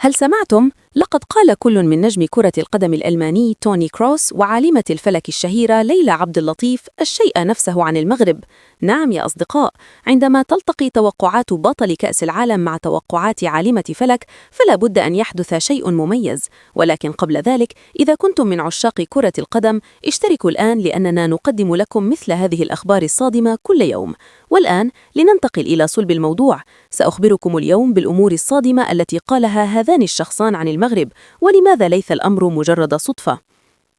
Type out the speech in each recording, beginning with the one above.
هل سمعتم؟ لقد قال كل من نجم كرة القدم الألماني توني كروس وعالمة الفلك الشهيرة ليلى عبد اللطيف الشيء نفسه عن المغرب. نعم يا أصدقاء، عندما تلتقي توقعات بطل كأس العالم مع توقعات عالمة فلك فلا بد أن يحدث شيء مميز. ولكن قبل ذلك، إذا كنتم من عشاق كرة القدم اشتركوا الآن، لأننا نقدم لكم مثل هذه الأخبار الصادمة كل يوم. والآن لننتقل إلى صلب الموضوع. سأخبركم اليوم بالأمور الصادمة التي قالها هذان الشخصان عن المغرب، ولماذا ليس الأمر مجرد صدفة.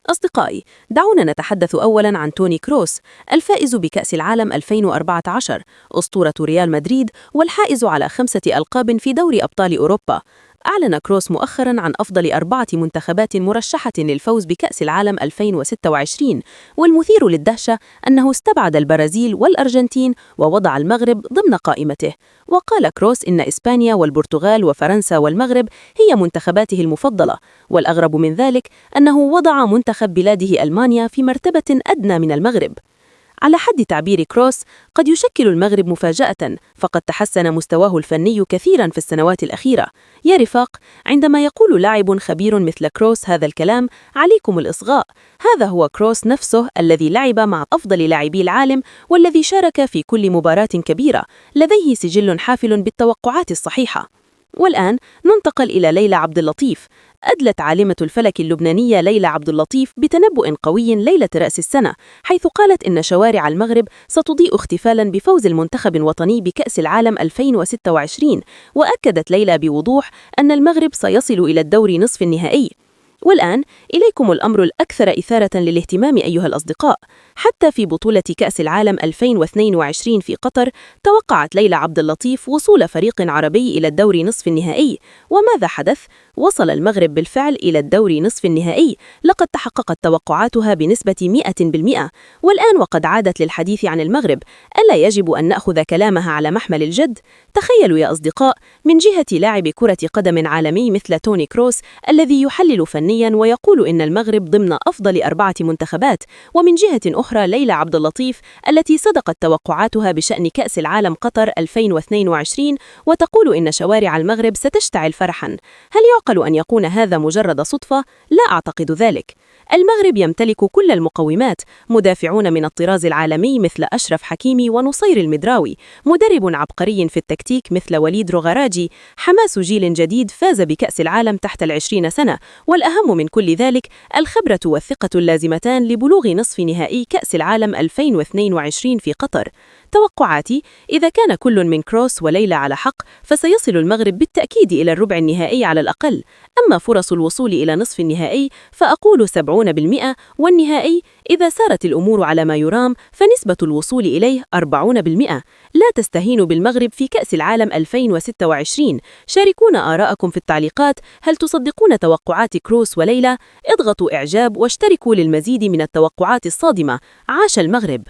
أصدقائي، دعونا نتحدث أولاً عن توني كروس، الفائز بكأس العالم 2014، أسطورة ريال مدريد والحائز على 5 ألقاب في دوري أبطال أوروبا. أعلن كروس مؤخراً عن أفضل 4 منتخبات مرشحة للفوز بكأس العالم 2026، والمثير للدهشة أنه استبعد البرازيل والأرجنتين ووضع المغرب ضمن قائمته. وقال كروس إن إسبانيا والبرتغال وفرنسا والمغرب هي منتخباته المفضلة، والأغرب من ذلك أنه وضع منتخب بلاده ألمانيا في مرتبة أدنى من المغرب. على حد تعبير كروس، قد يشكل المغرب مفاجأة، فقد تحسن مستواه الفني كثيرا في السنوات الأخيرة. يا رفاق، عندما يقول لاعب خبير مثل كروس هذا الكلام، عليكم الإصغاء. هذا هو كروس نفسه الذي لعب مع أفضل لاعبي العالم، والذي شارك في كل مباراة كبيرة، لديه سجل حافل بالتوقعات الصحيحة. والآن ننتقل إلى ليلى عبد اللطيف. أدلت عالمة الفلك اللبنانية ليلى عبد اللطيف بتنبؤ قوي ليلة رأس السنة، حيث قالت إن شوارع المغرب ستضيء احتفالاً بفوز المنتخب الوطني بكأس العالم 2026. وأكدت ليلى بوضوح أن المغرب سيصل إلى الدور نصف النهائي. والآن إليكم الأمر الأكثر إثارة للاهتمام أيها الأصدقاء. حتى في بطولة كأس العالم 2022 في قطر، توقعت ليلى عبد اللطيف وصول فريق عربي إلى الدور نصف النهائي. وماذا حدث؟ وصل المغرب بالفعل إلى الدور نصف النهائي. لقد تحققت توقعاتها بنسبة 100%. والآن وقد عادت للحديث عن المغرب، ألا يجب أن نأخذ كلامها على محمل الجد؟ تخيلوا يا أصدقاء، من جهة لاعب كرة قدم عالمي مثل توني كروس الذي يحلل فنياً ويقول إن المغرب ضمن أفضل 4 منتخبات، ومن جهة أخرى ليلى عبد اللطيف التي صدقت توقعاتها بشأن كأس العالم قطر 2022 وتقول إن شوارع المغرب ستشتعل فرحاً. هل يعقل أن يكون هذا مجرد صدفة؟ لا أعتقد ذلك. المغرب يمتلك كل المقومات: مدافعون من الطراز العالمي مثل أشرف حكيمي ونصير المدراوي، مدرب عبقري في التكتيك مثل وليد رغراجي، حماس جيل جديد فاز بكأس العالم تحت 20 سنة، والأهم من كل ذلك الخبرة والثقة اللازمتان لبلوغ نصف نهائي كأس العالم 2022 في قطر. توقعاتي: إذا كان كل من كروس وليلى على حق، فسيصل المغرب بالتأكيد إلى الربع النهائي على الأقل. أما فرص الوصول إلى نصف النهائي فأقول 70%، والنهائي إذا سارت الأمور على ما يرام فنسبة الوصول إليه 40%. لا تستهينوا بالمغرب في كأس العالم 2026. شاركونا آراءكم في التعليقات. هل تصدقون توقعات كروس وليلى؟ اضغطوا إعجاب واشتركوا للمزيد من التوقعات الصادمة. عاش المغرب!